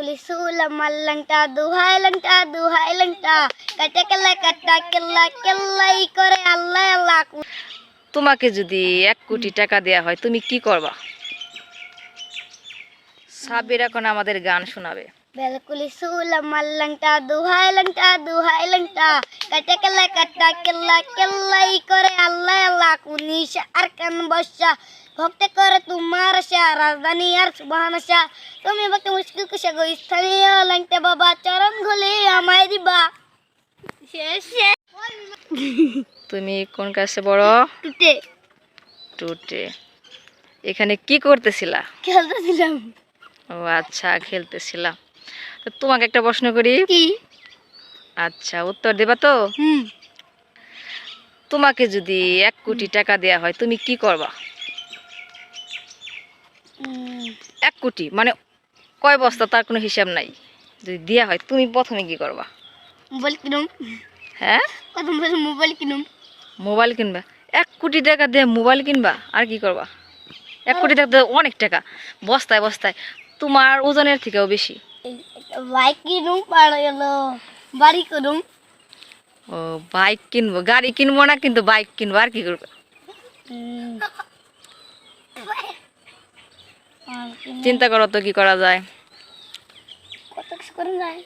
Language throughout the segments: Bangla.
Belalkulisula malangta duhai langta katakala katakala kelলাই করে আল্লাহ আল্লাহ। তোমাকে যদি 1 কোটি টাকা দেয়া হয় তুমি কি করবা? সাবির এখন আমাদের গান শোনাবে। Belalkulisula malangta duhai langta katakala katakala kelলাই করে আল্লাহ আল্লাহ। কুনিশ আর কান বর্ষা ভক্ত করে তোমার আশা রাজধানী আর সুবহান আশা। তুমি ভক্ত মুশকিল কুশা গো স্থানীয় langta বাবা চরণ খুলে আমায় দিবা। শেষ। তুমি কোন ক্লাসে বড়? টুটে টুটে। এখানে কি করতেছিলা? খেলতেছিলাম। ও আচ্ছা, খেলতেছিলা। তো তোমাকে একটা প্রশ্ন করি। কি? আচ্ছা, উত্তর দেবা তো? হুম। তোমাকে যদি 1 কোটি টাকা দেয়া হয় তুমি কি করবা? 1 কোটি মানে কয় বস্তা তার কোনো হিসাব নাই। যদি দেয়া হয় তুমি প্রথমে কি করবা? মোবাইল কিনুম। হ্যাঁ, প্রথম বছর মোবাইল কিনুম। মোবাইল কিনবা? 1 কোটি টাকা দিয়ে মোবাইল কিনবা? আর কি করবা? 1 কোটি টাকা তো অনেক টাকা, বস্তায় বস্তায়, তোমার ওজনের থেকেও বেশি। বাইক কিনুম আর হলো বাড়ি কিনুম। ও, বাইক কিনবো, গাড়ি কিনবো না কিন্তু বাইক কিনবো। আর কি করবে? চিন্তা করো তো কি করা যায়। কত কিছু করে যায়।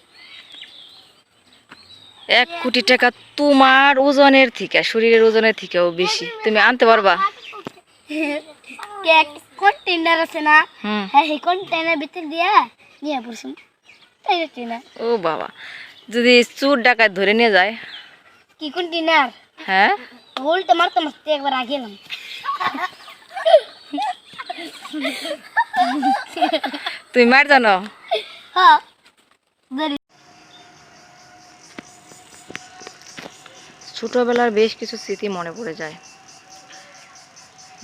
1 কোটি টাকা তোমার ওজনের থেকে, শরীরের ওজনের থেকেও বেশি, তুমি আনতে পারবা? কেক কন্টেনার আছে না? হুম। হ্যাঁ, এই কন্টেনার ভিতর দিয়া নিয়ে পড়ছুম। তাই হচ্ছে না? ও বাবা, যদি চোর ডাকাত ধরে নিয়ে যায়? কি কন্টেনার? হ্যাঁ, উল্টে মারতে মারতে একবার আগে এলাম। তুমি মার জানো? হ্যাঁ, ধরি। ছোটবেলার বেশ কিছু স্মৃতি মনে পড়ে যায়।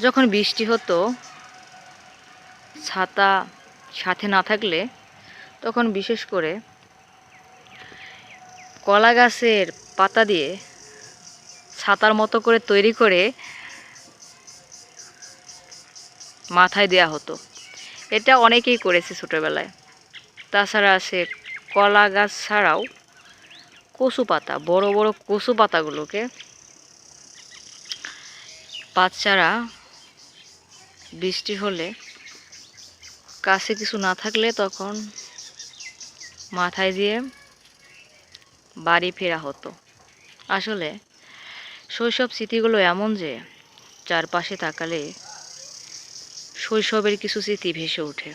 যখন বৃষ্টি হতো, ছাতা সাথে না থাকলে তখন বিশেষ করে কলা গাছের পাতা দিয়ে ছাতার মতো করে তৈরি করে মাথায় দেয়া হতো। এটা অনেকেই করেছে ছোটবেলায়। তাছাড়া আছে কলা গাছ ছাড়াও কচু পাতা, বড় বড় কচু পাতাগুলোকে বাচ্চারা বৃষ্টি হলে কাছে কিছু না থাকলে তখন মাথায় দিয়ে বাড়ি ফেরা হতো। আসলে শৈশব স্মৃতিগুলো এমন যে চারপাশে তাকালে শৈশবের কিছু স্মৃতি ভেসে ওঠে।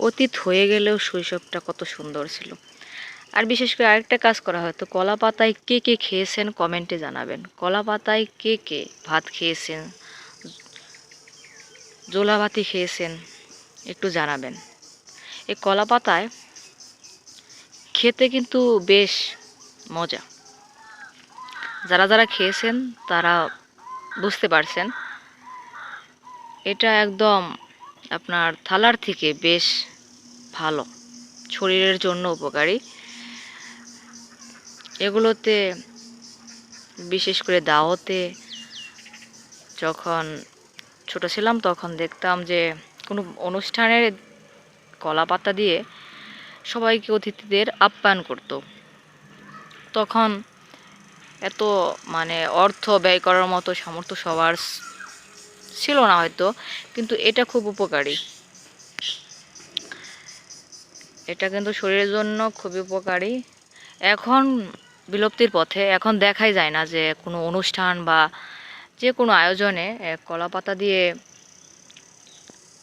অতীত হয়ে গেলেও শৈশবটা কত সুন্দর ছিল। আর বিশেষ করে আরেকটা কাজ করা হয়তো, কলা পাতায় কে কে খেয়েছেন কমেন্টে জানাবেন। কলা পাতায় কে কে ভাত খেয়েছেন, জোলা ভাতি খেয়েছেন, একটু জানাবেন। এই কলা পাতায় খেতে কিন্তু বেশ মজা। যারা যারা খেয়েছেন তারা বুঝতে পারছেন। এটা একদম আপনার থালার থেকে বেশ ভালো, শরীরের জন্য উপকারী। এগুলোতে বিশেষ করে দাওয়াতে যখন ছোট ছিলাম তখন দেখতাম যে কোনো অনুষ্ঠানের কলা পাতা দিয়ে সবাইকে, অতিথিদের আপ্যায়ন করত। তখন এত অর্থ ব্যয় করার মতো সামর্থ্য সবার ছিল না হয়তো, কিন্তু এটা খুব উপকারী। এটা কিন্তু শরীরের জন্য খুবই উপকারী। এখন বিলুপ্তির পথে, এখন দেখাই যায় না যে কোনো অনুষ্ঠান বা যে কোনো আয়োজনে কলা পাতা দিয়ে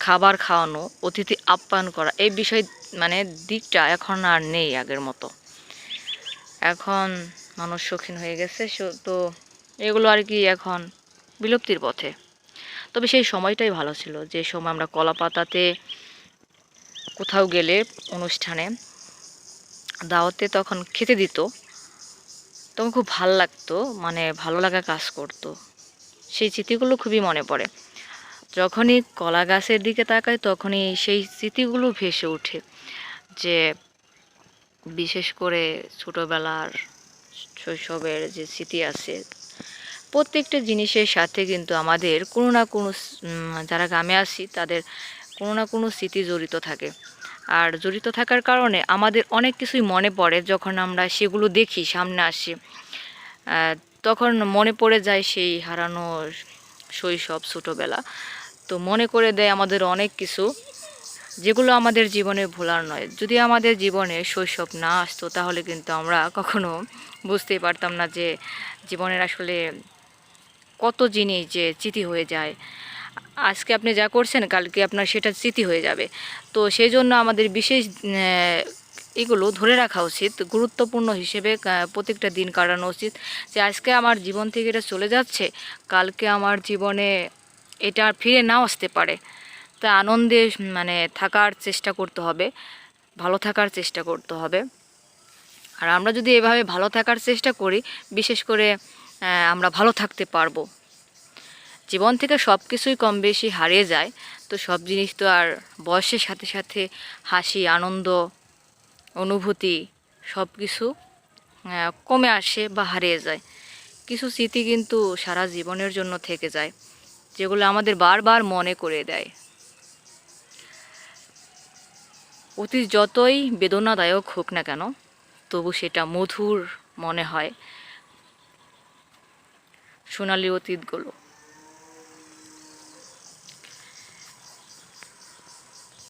খাবার খাওয়ানো, অতিথি আপ্যায়ন করা, এই বিষয় দিকটা এখন আর নেই আগের মতো। এখন মানুষ শৌখিন হয়ে গেছে, তো এগুলো আর কি এখন বিলুপ্তির পথে। তবে সেই সময়টাই ভালো ছিল, যে সময় আমরা কলা পাতাতে কোথাও গেলে অনুষ্ঠানে দাওয়াতে তখন খেতে দিত, তখন খুব ভাল লাগতো, ভালো লাগা কাজ করতো। সেই স্মৃতিগুলো খুবই মনে পড়ে। যখনই কলা গাছের দিকে তাকাই তখনই সেই স্মৃতিগুলো ভেসে ওঠে, যে বিশেষ করে ছোটোবেলার শৈশবের যে স্মৃতি আছে, প্রত্যেকটা জিনিসের সাথে কিন্তু আমাদের কোনো না কোনো যারা গ্রামে আছি তাদের কোনো না কোনো স্মৃতি জড়িত থাকে। আর জড়িত থাকার কারণে আমাদের অনেক কিছুই মনে পড়ে, যখন আমরা সেগুলো দেখি সামনে আসে আহ, তখন মনে পড়ে যায় সেই হারানো শৈশব, ছোটোবেলা। তো মনে করে দেয় আমাদের অনেক কিছু, যেগুলো আমাদের জীবনে ভোলার নয়। যদি আমাদের জীবনে শৈশব না আসতো তাহলে কিন্তু আমরা কখনো বুঝতেই পারতাম না যে জীবনের আসলে কত জিনিস যে স্মৃতি হয়ে যায়। আজকে আপনি যা করছেন কালকে আপনার সেটা স্মৃতি হয়ে যাবে। তো সেই জন্য আমাদের বিশেষ এগুলো ধরে রাখা উচিত, গুরুত্বপূর্ণ হিসেবে প্রত্যেকটা দিন কাটানো উচিত, যে আজকে আমার জীবন থেকে এটা চলে যাচ্ছে, কালকে আমার জীবনে এটা আর ফিরে নাও আসতে পারে। তা আনন্দে থাকার চেষ্টা করতে হবে, ভালো থাকার চেষ্টা করতে হবে। আর আমরা যদি এভাবে ভালো থাকার চেষ্টা করি, বিশেষ করে আমরা ভালো থাকতে পারবো। জীবন থেকে সব কিছুই কম বেশি হারিয়ে যায়, তো সব জিনিস তো আর বয়সের সাথে সাথে হাসি, আনন্দ, অনুভূতি সব কিছু কমে আসে বা হারিয়ে যায়। কিছু স্মৃতি কিন্তু সারা জীবনের জন্য থেকে যায়, যেগুলো আমাদের বারবার মনে করে দেয়। অতীত যতই বেদনাদায়ক হোক না কেন, তবু সেটা মধুর মনে হয় সোনালি অতীতগুলো।